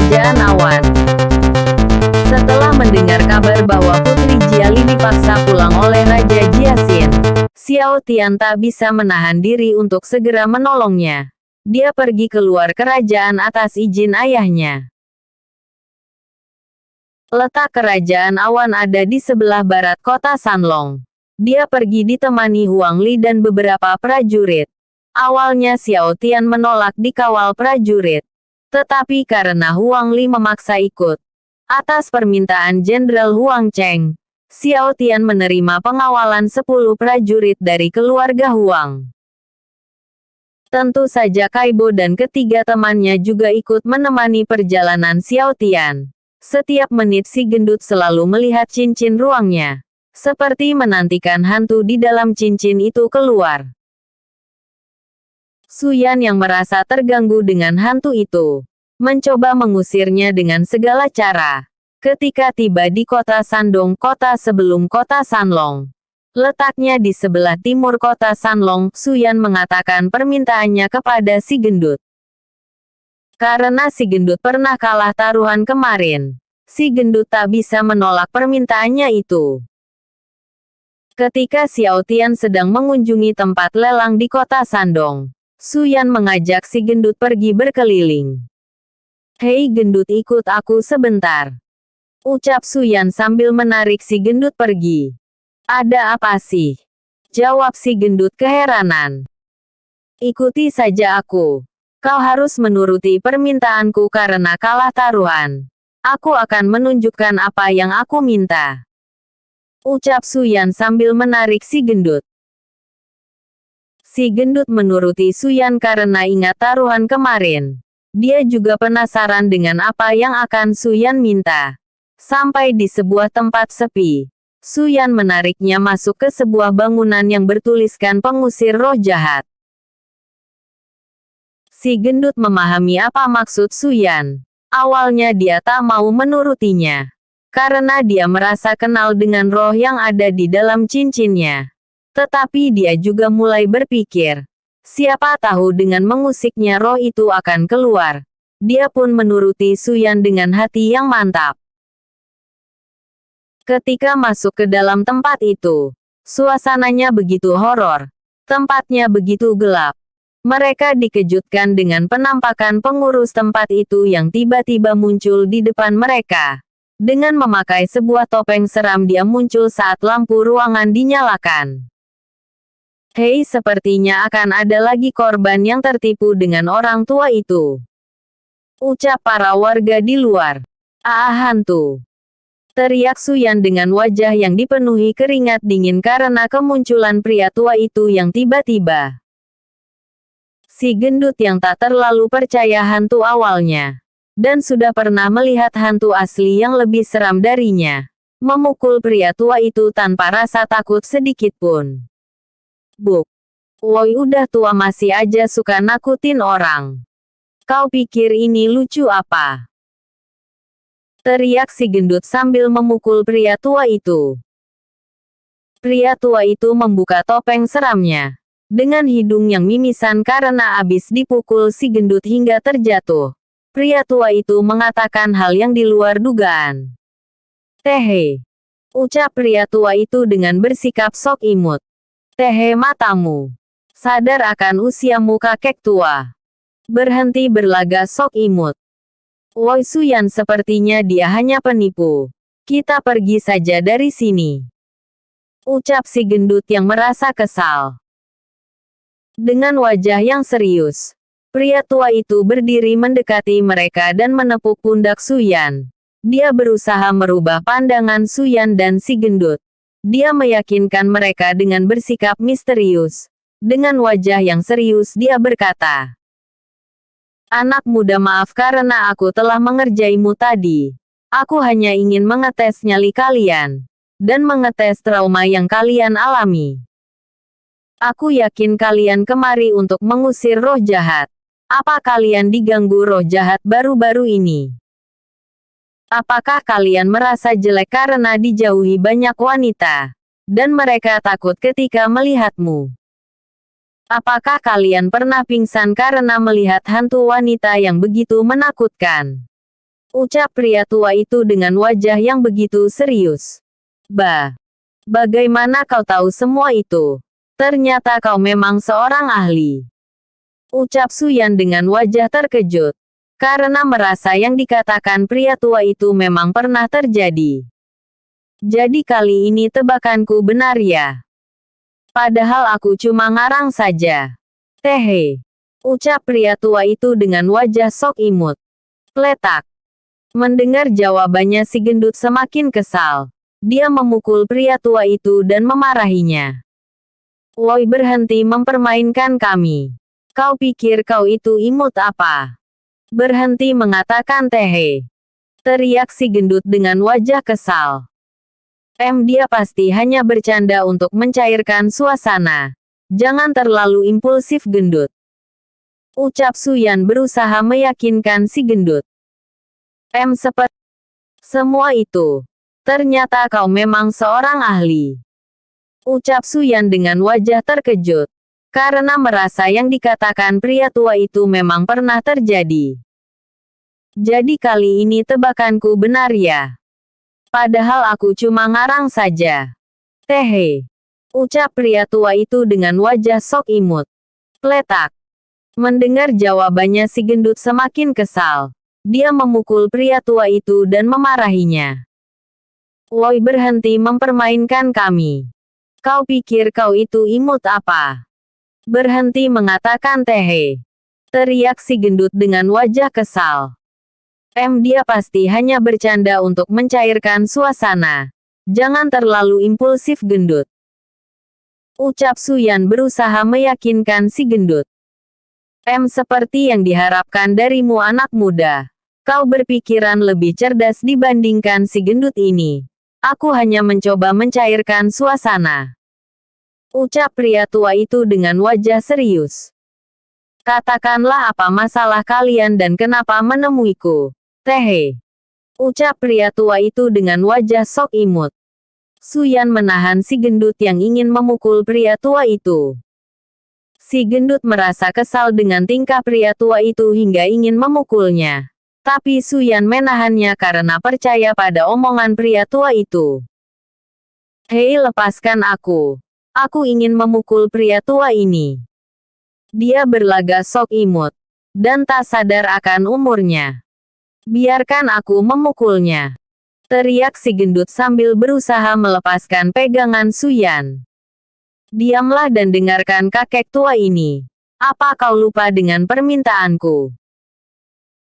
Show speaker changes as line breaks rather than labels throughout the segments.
Kerajaan Awan. Setelah mendengar kabar bahwa Putri Jiali dipaksa pulang oleh Raja Jiaxin, Xiao Tian tak bisa menahan diri untuk segera menolongnya. Dia pergi keluar kerajaan atas izin ayahnya. Letak Kerajaan Awan ada di sebelah barat kota Sanlong. Dia pergi ditemani Huang Li dan beberapa prajurit. Awalnya Xiao Tian menolak dikawal prajurit. Tetapi karena Huang Li memaksa ikut, atas permintaan Jenderal Huang Cheng, Xiao Tian menerima pengawalan 10 prajurit dari keluarga Huang. Tentu saja Kaibo dan ketiga temannya juga ikut menemani perjalanan Xiao Tian. Setiap menit si gendut selalu melihat cincin ruangnya, seperti menantikan hantu di dalam cincin itu keluar. Suyan yang merasa terganggu dengan hantu itu, mencoba mengusirnya dengan segala cara. Ketika tiba di kota Sandong, kota sebelum kota Sanlong, letaknya di sebelah timur kota Sanlong, Suyan mengatakan permintaannya kepada si gendut. Karena si gendut pernah kalah taruhan kemarin, si gendut tak bisa menolak permintaannya itu. Ketika Xiao Tian sedang mengunjungi tempat lelang di kota Sandong, Suyan mengajak si gendut pergi berkeliling. "Hei gendut, ikut aku sebentar," ucap Suyan sambil menarik si gendut pergi. "Ada apa sih?" jawab si gendut keheranan. "Ikuti saja aku. Kau harus menuruti permintaanku karena kalah taruhan. Aku akan menunjukkan apa yang aku minta," ucap Suyan sambil menarik si gendut. Si gendut menuruti Suyan karena ingat taruhan kemarin. Dia juga penasaran dengan apa yang akan Suyan minta. Sampai di sebuah tempat sepi, Suyan menariknya masuk ke sebuah bangunan yang bertuliskan pengusir roh jahat. Si gendut memahami apa maksud Suyan. Awalnya dia tak mau menurutinya, karena dia merasa kenal dengan roh yang ada di dalam cincinnya. Tetapi dia juga mulai berpikir, siapa tahu dengan mengusiknya roh itu akan keluar. Dia pun menuruti Suyan dengan hati yang mantap. Ketika masuk ke dalam tempat itu, suasananya begitu horor. Tempatnya begitu gelap. Mereka dikejutkan dengan penampakan pengurus tempat itu yang tiba-tiba muncul di depan mereka. Dengan memakai sebuah topeng seram, dia muncul saat lampu ruangan dinyalakan. "Hei, sepertinya akan ada lagi korban yang tertipu dengan orang tua itu," ucap para warga di luar. "Ah, hantu!" teriak Suyan dengan wajah yang dipenuhi keringat dingin karena kemunculan pria tua itu yang tiba-tiba. Si gendut yang tak terlalu percaya hantu awalnya, dan sudah pernah melihat hantu asli yang lebih seram darinya, memukul pria tua itu tanpa rasa takut sedikit pun. "Buk! Woi, udah tua masih aja suka nakutin orang. Kau pikir ini lucu apa?" teriak si gendut sambil memukul pria tua itu. Pria tua itu membuka topeng seramnya. Dengan hidung yang mimisan karena abis dipukul si gendut hingga terjatuh, pria tua itu mengatakan hal yang di luar dugaan. "Tehe," ucap pria tua itu dengan bersikap sok imut. "Tehe matamu. Sadar akan usiamu kakek tua. Berhenti berlagak sok imut." "Woi Suyan, sepertinya dia hanya penipu. Kita pergi saja dari sini," ucap si gendut yang merasa kesal. Dengan wajah yang serius, pria tua itu berdiri mendekati mereka dan menepuk pundak Suyan. Dia berusaha merubah pandangan Suyan dan si gendut. Dia meyakinkan mereka dengan bersikap misterius. Dengan wajah yang serius dia berkata, "Anak muda, maaf karena aku telah mengerjaimu tadi. Aku hanya ingin mengetes nyali kalian, dan mengetes trauma yang kalian alami. Aku yakin kalian kemari untuk mengusir roh jahat. Apa kalian diganggu roh jahat baru-baru ini? Apakah kalian merasa jelek karena dijauhi banyak wanita, dan mereka takut ketika melihatmu? Apakah kalian pernah pingsan karena melihat hantu wanita yang begitu menakutkan? Ucap pria tua itu dengan wajah yang begitu serius. Bagaimana kau tahu semua itu? Ternyata kau memang seorang ahli. Ucap Suyan dengan wajah terkejut. Karena merasa yang dikatakan pria tua itu memang pernah terjadi. Jadi kali ini tebakanku benar ya? Padahal aku cuma ngarang saja. Tehe. Ucap pria tua itu dengan wajah sok imut. Letak. Mendengar jawabannya si gendut semakin kesal. Dia memukul pria tua itu dan memarahinya. Woi, berhenti mempermainkan kami. Kau pikir kau itu imut apa? Berhenti mengatakan Tehe. Teriak si gendut dengan wajah kesal. Dia pasti hanya bercanda untuk mencairkan suasana. Jangan terlalu impulsif gendut. Ucap Suyan berusaha meyakinkan si gendut. Seperti semua itu. Ternyata kau memang seorang ahli. Ucap Suyan dengan wajah terkejut. Karena merasa yang dikatakan pria tua itu memang pernah terjadi. Jadi kali ini tebakanku benar ya? Padahal aku cuma ngarang saja. Tehe. Ucap pria tua itu dengan wajah sok imut. Letak. Mendengar jawabannya si gendut semakin kesal. Dia memukul pria tua itu dan memarahinya. Woi, berhenti mempermainkan kami. Kau pikir kau itu imut apa? Berhenti mengatakan Tehe. Teriak si gendut dengan wajah kesal. Dia pasti hanya bercanda untuk mencairkan suasana. Jangan terlalu impulsif gendut. Ucap Suyan berusaha meyakinkan si gendut. Seperti yang diharapkan darimu anak muda. Kau berpikiran lebih cerdas dibandingkan si gendut ini. Aku hanya mencoba mencairkan suasana. Ucap pria tua itu dengan wajah serius. Katakanlah apa masalah kalian dan kenapa menemuiku. Tehe. Ucap pria tua itu dengan wajah sok imut. Suyan menahan si gendut yang ingin memukul pria tua itu. Si gendut merasa kesal dengan tingkah pria tua itu hingga ingin memukulnya. Tapi Suyan menahannya karena percaya pada omongan pria tua itu. Hei, lepaskan aku. Aku ingin memukul pria tua ini. Dia berlagak sok imut. Dan tak sadar akan umurnya. Biarkan aku memukulnya. Teriak si gendut sambil berusaha melepaskan pegangan Suyan. Diamlah dan dengarkan kakek tua ini. Apa kau lupa dengan permintaanku?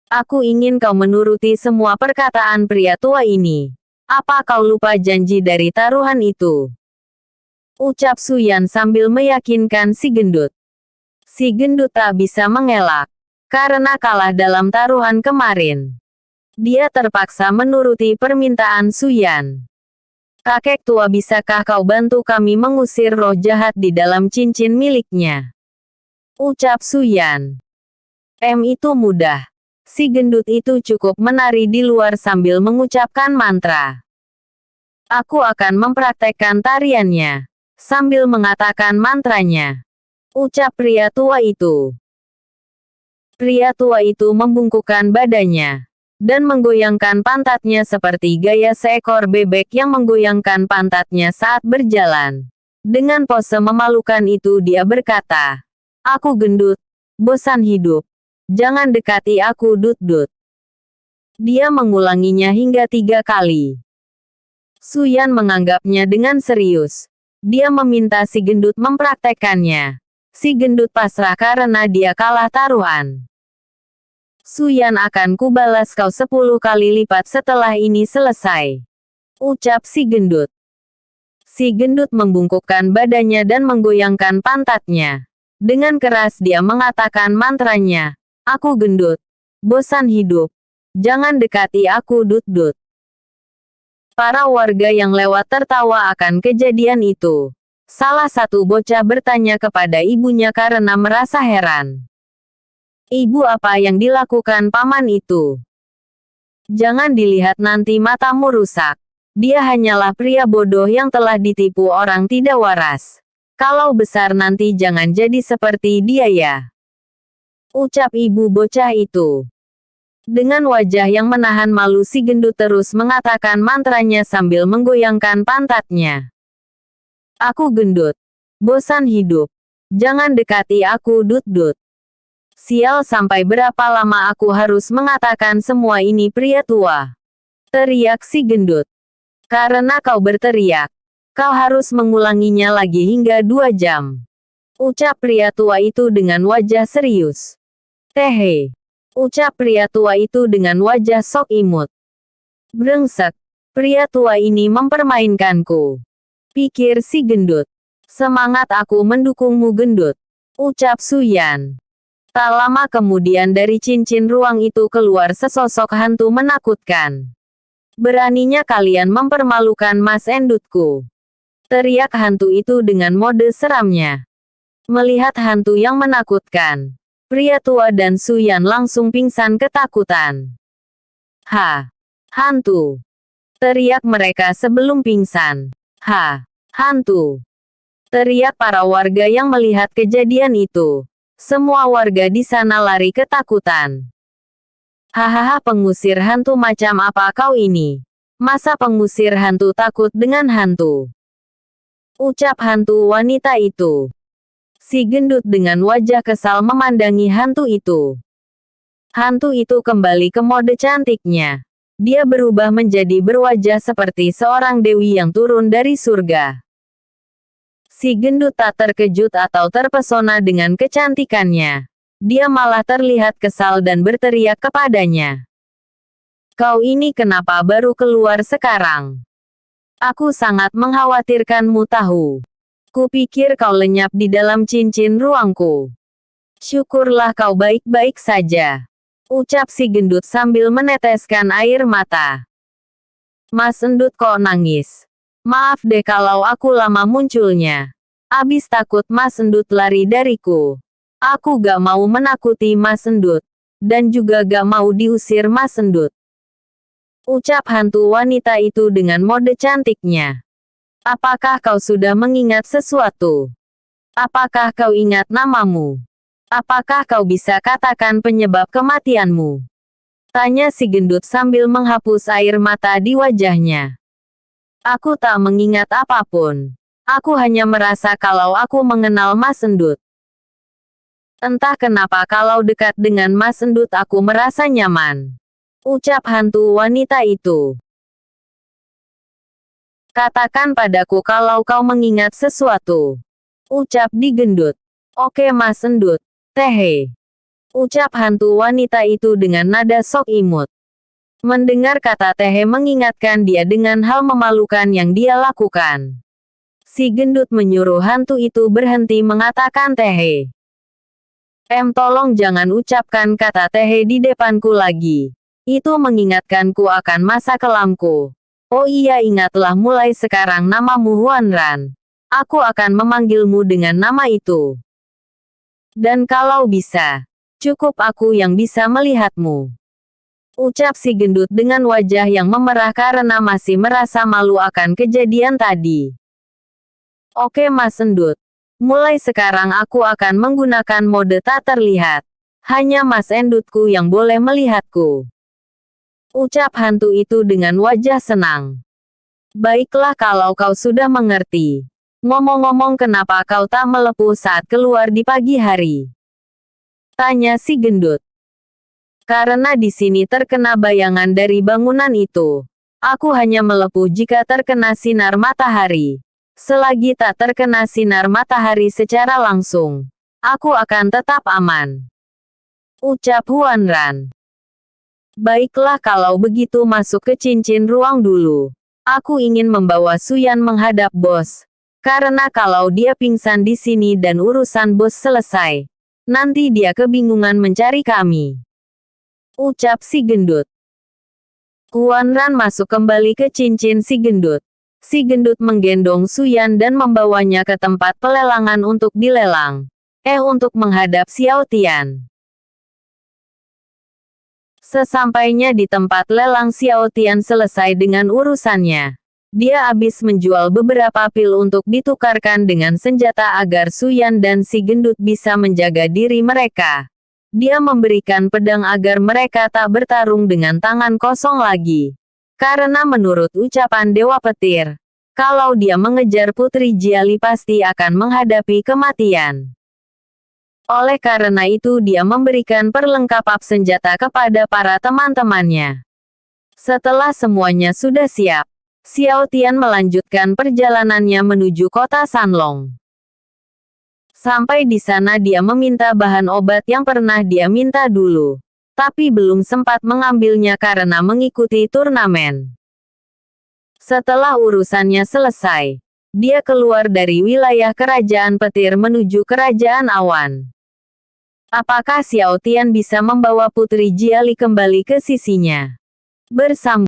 Aku ingin kau menuruti semua perkataan pria tua ini. Apa kau lupa janji dari taruhan itu? Ucap Suyan sambil meyakinkan si gendut. Si gendut tak bisa mengelak. Karena kalah dalam taruhan kemarin. Dia terpaksa menuruti permintaan Suyan. Kakek tua, bisakah kau bantu kami mengusir roh jahat di dalam cincin miliknya? Ucap Suyan. Itu mudah. Si gendut itu cukup menari di luar sambil mengucapkan mantra. Aku akan mempraktekkan tariannya. Sambil mengatakan mantranya. Ucap pria tua itu. Pria tua itu membungkukkan badannya. Dan menggoyangkan pantatnya seperti gaya seekor bebek yang menggoyangkan pantatnya saat berjalan. Dengan pose memalukan itu dia berkata. Aku gendut. Bosan hidup. Jangan dekati aku, dut-dut. Dia mengulanginya hingga 3 kali. Suyan menganggapnya dengan serius. Dia meminta si gendut mempraktekkannya. Si gendut pasrah karena dia kalah taruhan. Suyan akan kubalas kau 10 kali lipat setelah ini selesai. Ucap si gendut. Si gendut membungkukkan badannya dan menggoyangkan pantatnya. Dengan keras dia mengatakan mantranya. Aku gendut. Bosan hidup. Jangan dekati aku, dut-dut. Para warga yang lewat tertawa akan kejadian itu. Salah satu bocah bertanya kepada ibunya karena merasa heran. Ibu, apa yang dilakukan paman itu? Jangan dilihat nanti matamu rusak. Dia hanyalah pria bodoh yang telah ditipu orang tidak waras. Kalau besar nanti jangan jadi seperti dia ya. Ucap ibu bocah itu. Dengan wajah yang menahan malu si gendut terus mengatakan mantranya sambil menggoyangkan pantatnya. Aku gendut. Bosan hidup. Jangan dekati aku dut-dut. Sial, sampai berapa lama aku harus mengatakan semua ini pria tua? Teriak si gendut. Karena kau berteriak, kau harus mengulanginya lagi hingga 2 jam. Ucap pria tua itu dengan wajah serius. Tehe. Ucap pria tua itu dengan wajah sok imut. Brengsek. Pria tua ini mempermainkanku. Pikir si gendut. Semangat, aku mendukungmu gendut. Ucap Suyan. Tak lama kemudian dari cincin ruang itu keluar sesosok hantu menakutkan. Beraninya kalian mempermalukan Mas Endutku. Teriak hantu itu dengan mode seramnya. Melihat hantu yang menakutkan, pria tua dan Suyan langsung pingsan ketakutan. Ha! Hantu! Teriak mereka sebelum pingsan. Ha! Hantu! Teriak para warga yang melihat kejadian itu. Semua warga di sana lari ketakutan. Hahaha, pengusir hantu macam apa kau ini? Masa pengusir hantu takut dengan hantu? Ucap hantu wanita itu. Si gendut dengan wajah kesal memandangi hantu itu. Hantu itu kembali ke mode cantiknya. Dia berubah menjadi berwajah seperti seorang dewi yang turun dari surga. Si gendut tak terkejut atau terpesona dengan kecantikannya. Dia malah terlihat kesal dan berteriak kepadanya. Kau ini kenapa baru keluar sekarang? Aku sangat mengkhawatirkanmu tahu. Kupikir kau lenyap di dalam cincin ruangku. Syukurlah kau baik-baik saja. Ucap si gendut sambil meneteskan air mata. Mas Endut kok nangis? Maaf deh kalau aku lama munculnya. Abis takut Mas Endut lari dariku. Aku gak mau menakuti Mas Endut. Dan juga gak mau diusir Mas Endut. Ucap hantu wanita itu dengan mode cantiknya. Apakah kau sudah mengingat sesuatu? Apakah kau ingat namamu? Apakah kau bisa katakan penyebab kematianmu? Tanya si gendut sambil menghapus air mata di wajahnya. Aku tak mengingat apapun. Aku hanya merasa kalau aku mengenal Mas Endut. Entah kenapa kalau dekat dengan Mas Endut aku merasa nyaman. Ucap hantu wanita itu. Katakan padaku kalau kau mengingat sesuatu. Ucap di gendut. Oke Mas Endut. Tehe. Ucap hantu wanita itu dengan nada sok imut. Mendengar kata Tehe mengingatkan dia dengan hal memalukan yang dia lakukan. Si gendut menyuruh hantu itu berhenti mengatakan Tehe. Tolong jangan ucapkan kata Tehe di depanku lagi. Itu mengingatkanku akan masa kelamku. Oh iya, ingatlah mulai sekarang namamu Huanran. Aku akan memanggilmu dengan nama itu. Dan kalau bisa, cukup aku yang bisa melihatmu. Ucap si gendut dengan wajah yang memerah karena masih merasa malu akan kejadian tadi. Oke Mas Endut. Mulai sekarang aku akan menggunakan mode tak terlihat. Hanya Mas Endutku yang boleh melihatku. Ucap hantu itu dengan wajah senang. Baiklah kalau kau sudah mengerti. Ngomong-ngomong, kenapa kau tak melepuh saat keluar di pagi hari? Tanya si gendut. Karena di sini terkena bayangan dari bangunan itu. Aku hanya melepuh jika terkena sinar matahari. Selagi tak terkena sinar matahari secara langsung, aku akan tetap aman. Ucap Huanran. Baiklah kalau begitu masuk ke cincin ruang dulu. Aku ingin membawa Suyan menghadap bos. Karena kalau dia pingsan di sini dan urusan bos selesai, nanti dia kebingungan mencari kami. Ucap si gendut. Huanran masuk kembali ke cincin si gendut. Si gendut menggendong Suyan dan membawanya ke tempat pelelangan untuk dilelang. Untuk menghadap Xiao Tian. Sesampainya di tempat lelang, Xiao Tian selesai dengan urusannya. Dia habis menjual beberapa pil untuk ditukarkan dengan senjata agar Suyan dan si gendut bisa menjaga diri mereka. Dia memberikan pedang agar mereka tak bertarung dengan tangan kosong lagi. Karena menurut ucapan Dewa Petir, kalau dia mengejar Putri Jiali pasti akan menghadapi kematian. Oleh karena itu dia memberikan perlengkapan senjata kepada para teman-temannya. Setelah semuanya sudah siap, Xiao Tian melanjutkan perjalanannya menuju kota Sanlong. Sampai di sana dia meminta bahan obat yang pernah dia minta dulu, tapi belum sempat mengambilnya karena mengikuti turnamen. Setelah urusannya selesai, dia keluar dari wilayah Kerajaan Petir menuju Kerajaan Awan. Apakah Xiao Tian bisa membawa Putri Jiali kembali ke sisinya? Bersambung